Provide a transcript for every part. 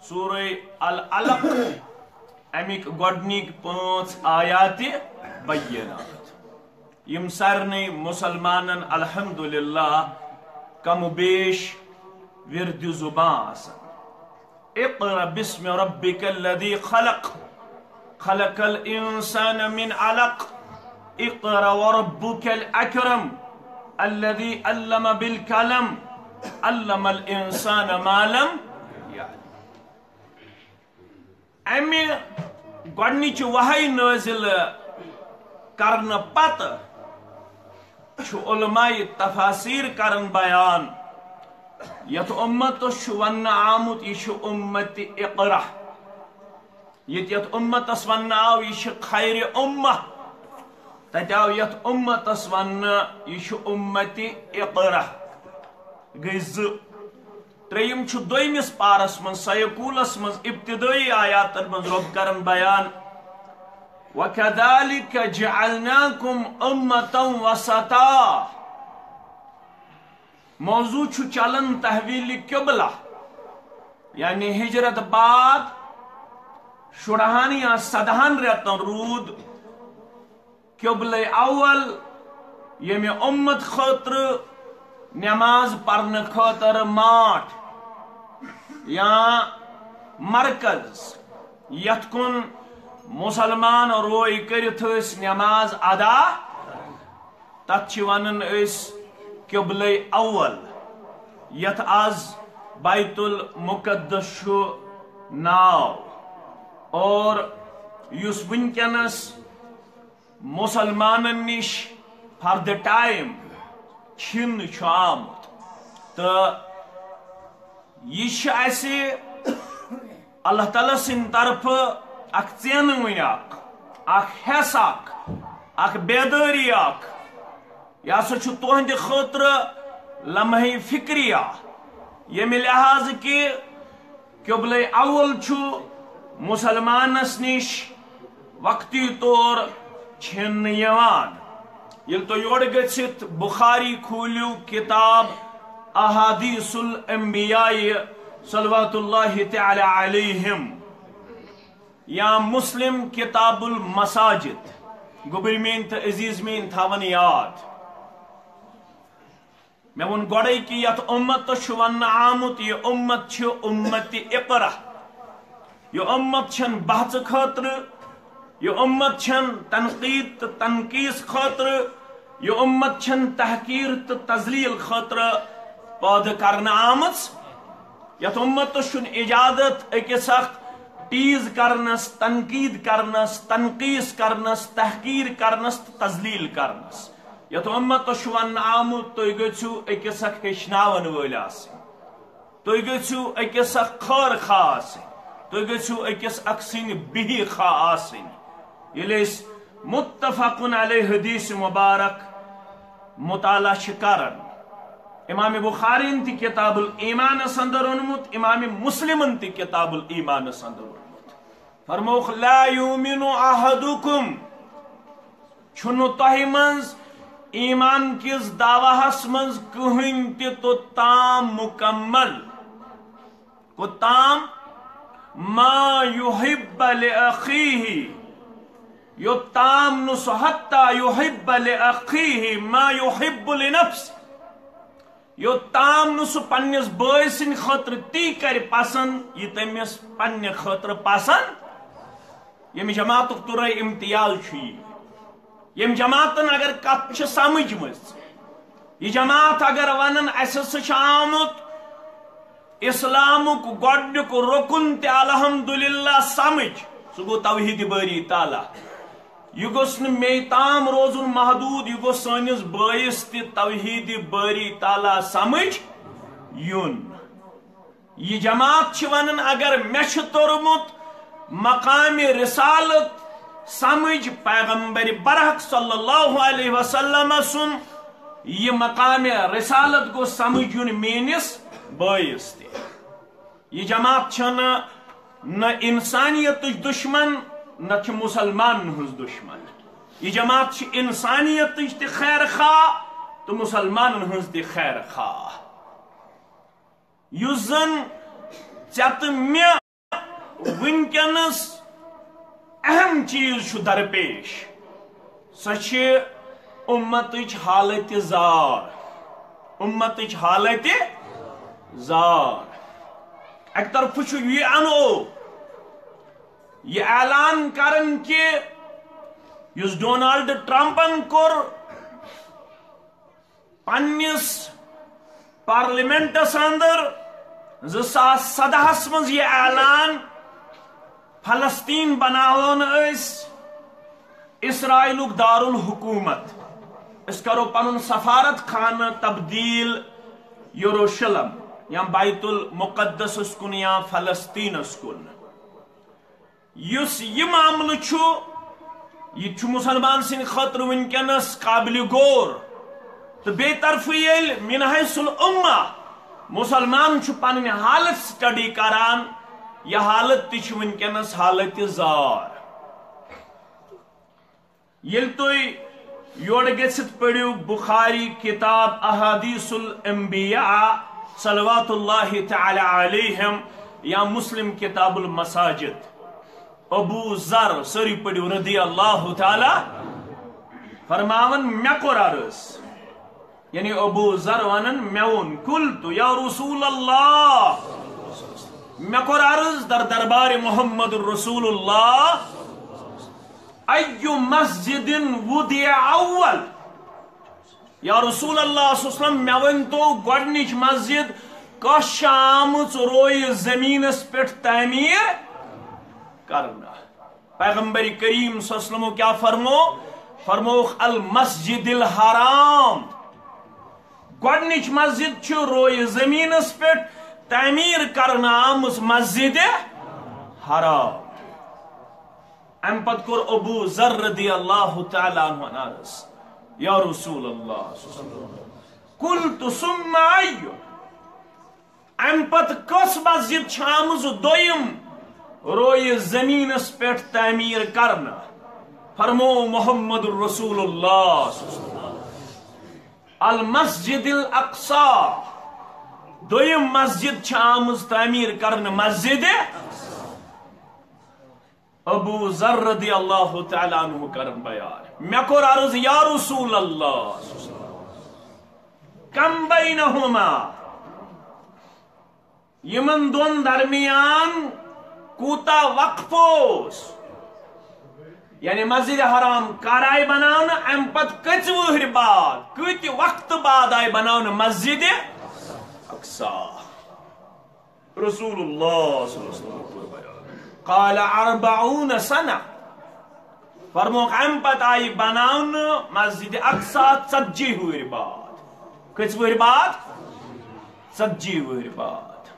سورہ العلق امیک گۄڈنِک 5 آیات بینات یم سارنٕے مسلمانن الحمدللہ کم و بیش ورد زبان آسان اقرأ بسم ربک الذی خلق خلق الانسان من علق اقرأ وربک الاکرم الذي علم بالقلم علم الانسان ما لم يعلم امی گۄڈنِچ وحی نازل کرن پتہ چھُ علماء تفاسیر کرن بیان یت امتس چھُ وننہٕ آمُت یہ چھُ امت اقرا یت امتس وننہٕ آو یہ چھُ خیر امہ تتہِ آو یت امتس وننہٕ یہ چھُ امت اقرا گٔے 2 ترٛیٚیِم چھُ دوٚیمِس پارس منٛز سیقولس منٛز ابتدائی آیاتن منٛز رۄب کرن بیان وَكَذَلِكَ جَعَلْنَاكُمْ أُمَّةً وَسَطًا موضوع چھُ چلن تحویل قبلہ یعنی ہجرت بعد 16 یا 17 رٮ۪تن روٗد قبلہ اول ییٚمہِ اُمت خٲطرٕ نماز پرنہٕ خٲطرٕ ماٹھ یا مرکز یتھ کُن مسلمان روی کرت نماز ادا تت چھ ونان قبلہ اول یت آز بیت المقدس چھُ ناو اور یس ونکس مسلمانن نش فار دا ٹائم چھن چھُ آمت تو یہ اللہ تعالیٰ سند طرف اخ ژینوٕنۍ اخ حیس اخ بیدٲری یہ ہسا چھُ تُہنٛدِ خٲطرٕ لمحہ فکریہ ییٚمہِ لحاظ کہ قبلہ اول چھُ مسلمانس نش وقتی طور چھننہٕ یِوان ییٚلہِ تُہۍ یورٕ گٔژھِتھ بخاری کھوٗلِو کتاب احادیث الانبیاء صلوات اللہ تعالی علیہم یا مسلم کتاب المساجد گوبر مین تو عزیز مین تھاون یاد میں ون گوڑے کی یت امت چھُ وننہٕ آمُت یہ امت چھِ امت اقرا یہ امت چھن بحث خاطر یہ امت چھن تنقید تو تنقیص خاطر یہ امت چھن تحقیر تو تذلیل خاطر پٲدٕ کرنہٕ آمٕژ یت امتس چھُنہٕ اجازت أکِس اکھ ٹیز کرنس تنقید کرنس تنقیص کرنس تحقیر کرنس تذلیل کرنس یت امتس چھُ وننہٕ آمُت تُہۍ گٔژھِو أکِس اکھ ہیٚچھناون وٲلۍ آسٕنۍ تُہۍ گٔژھِو أکِس اکھ خٲر خواہ آسٕنۍ تُہۍ گٔژھِو أکِس اکھ سٕنٛدۍ بِہی خواہ آسٕنۍ ییٚلہِ أسۍ متفقن علیہ حدیث مبارک مطالعہ چھِ کران امام بخاری تہ کتاب الایمان اندر اونمت امام مسلم تہ کتاب الایمان اندر اونمت فرموخ لا یؤمن احدکم چھُنہٕ تۄہہِ منٛز ایمان کس دعواہس منٛز کٕہٕنۍ تہِ توٚتام مکمل کوٚتام ما یحب لأخیہ یوٚتام نہٕ سُہ حتیٰ یحب لأخیہ ما یحب لنفسہ یوٚتام نہٕ سُہ پننس بٲے سٕنٛدِ خٲطرٕ تی کرِ پسند یہ تٔمِس پننہِ خٲطرٕ پسند ییٚمہِ جماعتُک تُرے امتیاز چھُ ییٚمہِ جماعتن اگر کتھ چھِ سمجھمٕژ یہ جماعت اگر ونن اسہِ ہسا چھُ آمُت اسلامُک گۄڈنیُک رُکُن تہِ الحمدللہ سمجھ سُہ گوٚو توحید باری تعالیٰ یہ گوٚژھ نہٕ مے تام روزُن محدوٗد یہ گوٚژھ سٲنِس بٲیِس تہِ توحید باری تعالیٰ سمجھ یُن یہ جماعت چھِ ونان اگر مےٚ چھُ توٚرمُت مقام رسالت سمجھ پیغمبر برحق صلی اللہ علیہ وسلم سن یہ مقام رسالت گو سمجھ یُن میٲنِس بٲیِس تہِ یہ جماعت چھنہٕ نہ انسانیتٕچ دشمن نہ چھِ مسلمانن ہٕنٛز دشمن یہ جماعت چھِ انسانیتٕچ تہِ خیر خواہ تو مسلمانن ہٕنٛز تہِ خیر خواہ یُس زن ژےٚ تہٕ مےٚ ونکنس اہم چیز درپیش سچ امتچ حالت زار امتچ حالت زار ایک طرف یہ انو یہ اعلان کرن کہ یس ڈونالڈ ٹرمپن کور پنس پارلیمنٹس اندر 2017 مز یہ اعلان فلسطین بناون اسرائیل دارالحکومت اس کرو پنن سفارت خانہ تبدیل یروشلم یا بیت المقدس کن یا فلسطین کن یہ معاملہ یہ مسلمان سن خاطر ونکنس قابل غور تو بے طرف یل من حیث الامہ مسلمان پن حالت سٹڈی کران یہ حالت تہ ونکنس حالت زار یل تھی یور گھت پڑھو بخاری کتاب احادیث الانبیاء صلوات اللہ تعالی علیہم یا مسلم کتاب المساجد ابو ذر سری پڑھو رضی اللہ تعالی فرماون مے کور عرض یعنی ابو ذر ونن میون قلت یا رسول اللہ مے کور عرض در دربار محمد رسول اللہ ایو مسجد وضع اول یا رسول اللہ صلی اللہ علیہ وسلم مے ونتو گۄڈنِچ مسجد کس آمٕژ روی زمینس پٮ۪ٹھ تعمیر کرنا پیغمبر کریم صلی اللہ علیہ وسلم کیا فرموخ المسجد الحرام گۄڈنِچ مسجد چھ روی زمینس پٮ۪ٹھ تعمیر کرنا آمٕژ مسجد حرام ام پت کور ابو ذر رضی اللہ تعالی عنہ عرض یا رسول اللہ قلت ثم ایو ام پت کس مسجد چھ آمٕژ دویم روی زمینس پٮ۪ٹھ تعمیر کرنا فرمو محمد رسول اللہ المسجد الاقصی دویم مسجد چھ آمٕژ تعمیر کرنا مسجد ابو ذر رضی اللہ تعالی عنہ کرن بیان مے کور عرض یا رسول اللہ کم بینہما یمن دون درمیان کوتا وقف اوس یعنی مسجد حرام کر آئی بناون ام پت کچ وہر بعد کت وقت بعد آئی بناون مسجد اقصی رسول اللہ صلی اللہ علیہ وسلم قال 40 سنہ فرموک ام پت آئی بناون مسجد اقصی 40 وہر بعد کچ وہر بعد 40 وہر بعد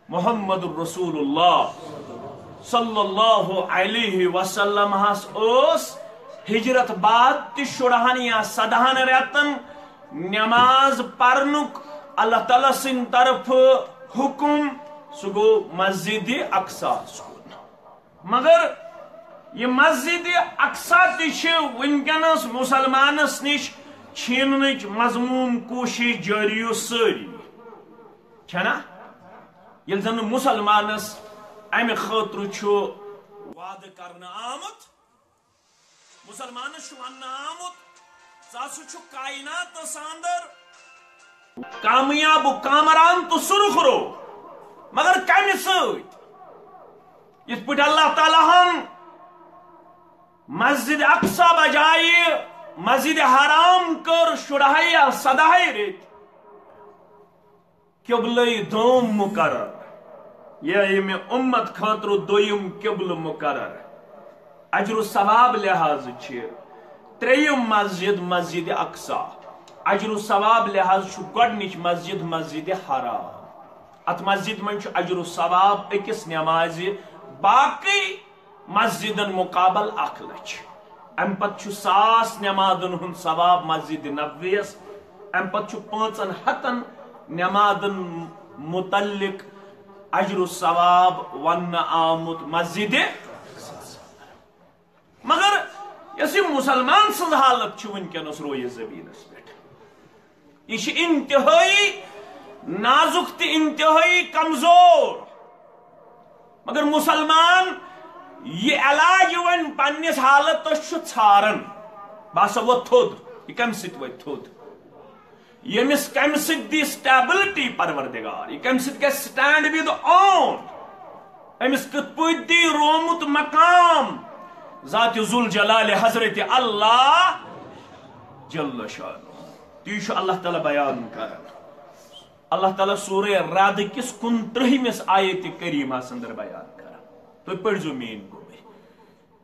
محمد رسول اللہ صلی اللہ علیہ وسلم ہس اوس ہجرت بعد تی شڑہن یا صدہن ریتن نماز پرنک اللہ تعالیٰ سن طرف حکم سگو مسجد اقصی مگر یہ مسجد اقصی تی ونکنس مسلمانس نش چھیننچ مضموم کوشش جاری ساری چھنا یل زن مسلمانس امہ خاطر چھ وعدہ کرنا آمت مسلمانس وننا آمت ژٕ چھ کائنات اندر کامیاب کامران تو سرخرو مگر کمہ ست یت پٹ اللہ تعالی ہم مسجد اقصی بجائے مسجد حرام کر شڑہائی یا صدہائی ریت قبلہ دوم مقرر یہ امت خاطر دویم قبل مقرر اجر و ثواب لحاظ تریم مسجد مسجد اقصی اجر و ثواب لحاظ گۄڈنِچ مسجد مسجد حرام ات مسجد من اجر و ثواب اکس نماز باقی مسجدن مقابل 1 لچھ ام پت 1000 نمازن ہن ثواب مسجد نبویس ام پت 500 نمازن متعلق اجر و ثواب ون آمت مسجد مگر یس مسلمان سن حالت ونکنس روی زمینس پہ یہ انتہائی نازک تو انتہائی کمزور مگر مسلمان یہ علاج ون پنس حالت ژھارن باسا وہ تھود یہ کم ست وت تھود یمس کم ست دی سٹیبلٹی پروردگار یہ کم ست گژھِ سٹینڈ ود اون امس کت پٲٹھۍ دی رومت مقام ذات ذل جلال حضرت اللہ جل شانہ تی اللہ تعالی بیان کران اللہ تعالی سورہ رعد کس 29 آیت کریمہ اندر بیان کران تو پڑھو مین گو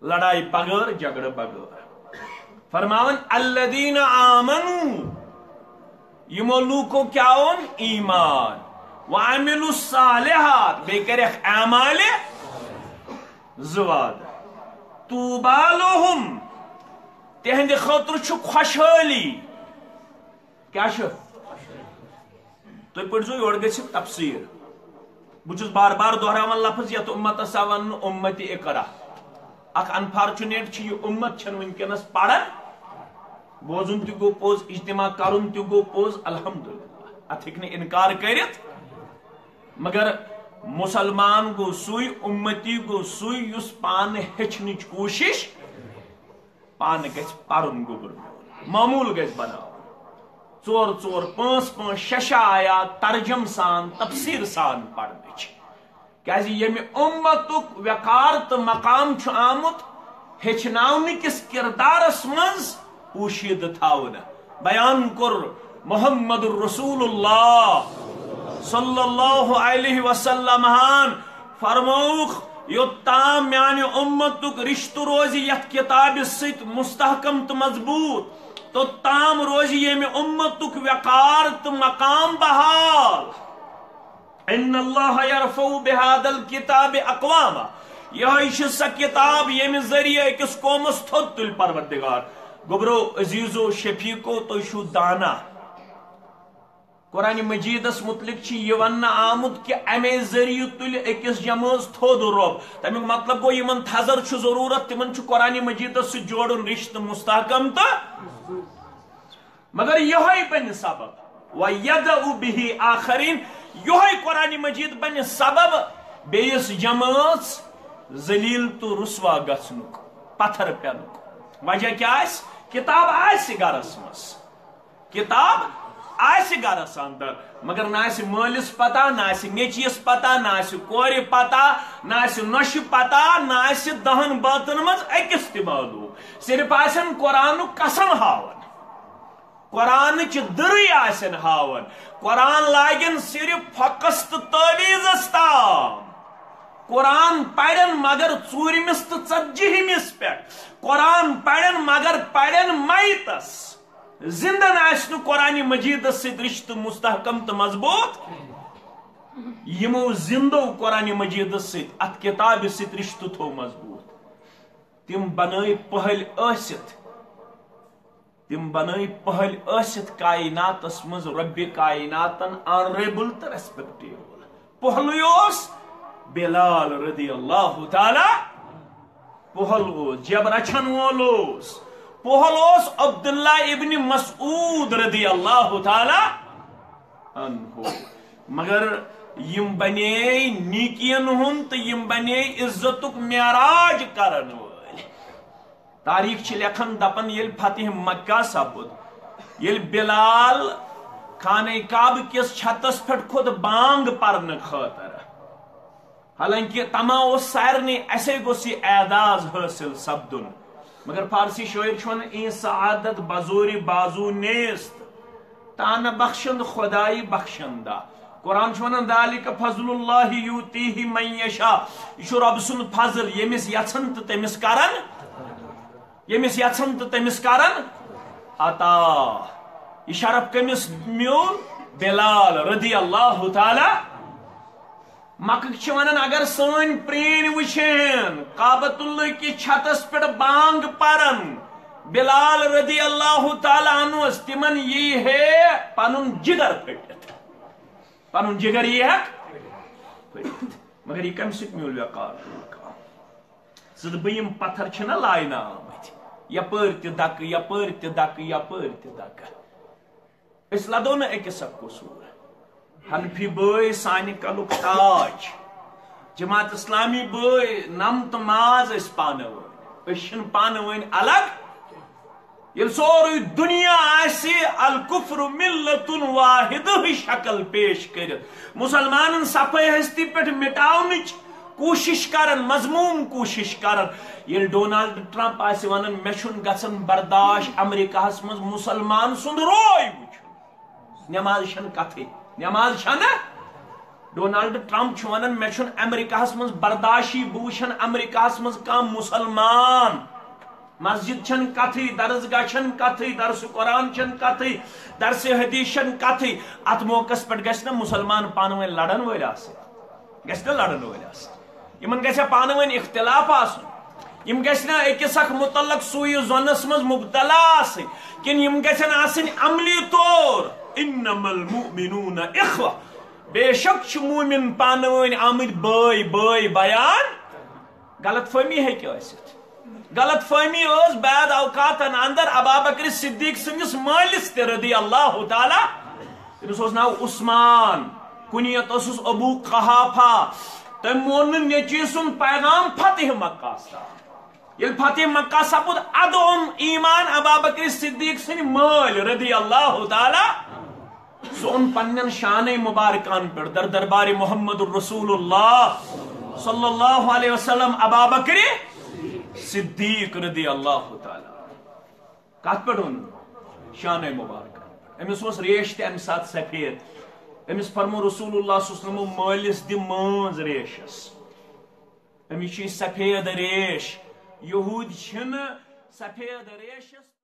لڑائی بغیر جھگڑ بغیر فرماون الذین آمنوا یمو لوکو کیا اون ایمان وعملوا الصالحات بے کرخ اعمال زواد طوبی لہم تہند خاطر چھ خوشحالی کیا تو پڑھو یور گژھِ تفسیر بچس بار بار دہراوان لفظ یت امت ون امت اقرا اخ انفارچونیٹ چھ یہ امت چھن ونکس پڑھن بوزن تہ گو پوز اجتماع کرن تہ گو پوز الحمدللہ ات ہیکہ نہ انکار کرت مگر مسلمان گو سوی امتی گو سوی یس پان ہچنچ کوشش پان گژھِ پرن گوبر معمول گژھِ بناو 4 4 5 5 6 آیات ترجم سان تفسیر سان پڑھنچ کیازِ ییٚمہِ اُمتُک وقار تو مقام چھُ آمُت ہیٚچھناونہٕ کِس کردارس منٛز پوشیدہ تھاونہٕ بیان کوٚر محمد رسول اللہ صلی اللہ علیہ وسلم فرموخ یوتام میانہ امتک رشتہ روزی یتھ کتاب ست مستحکم تو مضبوط توتام روزی ییٚمہِ امتک وقار تو مقام بحال ان اللہ یرفع بہذا الکتاب اقواما یہ سا کتاب ییٚمہِ ذریعہ أکِس قومس تھوٚد تُلہِ پروردگار گوبرو عزیزو شفیقو تُہۍ چھُو دانا قرآن مجیدس متعلق چھ یہ ون آمت کہ امے ذریعہ تل اکس جماعت تھود رب تمیک مطلب گو یمن تھزر چھ ضرورت تمن چھ قرآن مجیدس سے جوڑن رشتہ مستحکم تو مگر یہ بن سبب وَيَدَعُ بِهِ آخرین یہ قرآن مجید بن سبب بیس جماعت ذلیل تو رسوا گھنک پتھر پینک وجہ کیا آس کتاب آس گرس مس کتاب آس گرس اندر مگر نہ آس مالس پتہ نہ آس نیچیس پتہ نہ آس کور پتہ نہ آس نوش پتہ نہ آس دہن باتن مز اکس تہ معلوم صرف آسن قرآن قسم ہاون قرآن چہ دری آسن ہاون قرآن لاگن صرف فقس تو تعویذس تام قرآن پڑھن مگر ژوٗرمِس تو ژتجیہمس پہ قرآن پڑھن مگر پڑھن میتس زندن آس قرآن مجید ست رشتہ مستحکم تو مضبوط یمو زندو قرآن مجید ست ات کتاب ست رشتہ تھو مضبوط تم بنائی پہل ٲسِتھ کائناتس مز رب کائناتن آنریبل تو ریسپیکٹیبل پہلوی اوس بلال رضی اللہ تعالی پہل اوس جب رچھن وول اوس پہل اوس عبداللہ ابن مسعود رضی اللہ تعالی عنہ مگر یم بنے نیکین ہن تو یم بنے عزتک معراج کرن وول تاریخ چھ لکھن دپن یل فتح مکہ سپد یل بلال خانہ کعبہ کس چھتس پھٹ کھود بانگ پرن خاطر حالانکہ تما اس سارنی ایسے گوس یہ اعزاز حاصل سپدن مگر فارسی شاعر چھون این سعادت بزوری بازو نیست تان بخشند خدائی بخشندہ قرآن چھون ذالک فضل اللہ یوتیہ من یشاء یہ رب سن فضل یمس یژھن تو تمس کرن یمس یژھن تو تمس کرن عطا یہ شرف کمس میول بلال رضی اللہ تعالی مکہ ونان اگر سن پرین وچھن کعبۃ اللہ کی چھتس پہ بانگ پرن بلال رضی اللہ تعالی عنہ تمن یہ ہے پنن جگر پھٹت پنن جگر یہ ہے مگر یہ کم سک میول وقار زد بیم پتھر چھنا لائنا آمت یپر تہ دک یپر تہ دک یپر تہ دک اس لدو نا اکس اک قصور حنفی بٲے سانہِ کلُک تاج جماعت اسلامی بھائی نم تو ماز اس پانہ ون پانہ ون الگ یل سوری دنیا آسی الکفر ملت واحد شکل پیش کرت مسلمان صفائی ہستی پہ مٹاونچ کوشش کرن مضموم کوشش کرن یل ڈونالڈ ٹرمپ آسی ونن مے چھن گژھن برداشت امریکہ ہس مز مسلمان سند روی وچھن نماز چھن کتھے نماز چھن ڈونالڈ ٹرمپ چھ ونن مے چھن امریکہ ہس مز برداشی بہ وچھن امریکہ ہس مز کم مسلمان مسجد چھن کتھی درسگاہ چھن کتھی درس قرآن چھن کتھی درس حدیث چھن کتھی ات موقع پہ گھس نا مسلمان پانہ ون لڑن ول آسن گھس نا لڑن ول آسن یمن گھس پانہ ون اختلاف آسن یم گھس نا أکس اکھ متعلق سوئی زونس مز مبتلا آسن کن یم گھسن آسن عملی طور انما المؤمنون اخوہ بے شک چھ مومن پانہ ون آمد بٲے بٲے بیان غلط فہمی ہے کیا ٲسِتھ غلط فہمی اس بعد اوقات اندر ابابکر صدیق سندس مالس تہ رضی اللہ تعالی تمس اس ناو عثمان کنیت اس ابو قحافہ تم مون نیچی سن پیغام فتح مکہ سا یل فتح مکہ سپود ادم ایمان ابابکر صدیق سن مال رضی اللہ تعالی سون پنن شان مبارکان پر در دربار محمد الرسول اللہ صلی اللہ علیہ وسلم ابابکر صدیق رضی اللہ تعالی کت پہ شان مبارک امس اس ریش تہ ام سات سفید امس فرمو رسول اللہ صلی اللہ علیہ وسلم مالس دی مانز ریشس امس سفید ریش یہود چھن سفید ریشس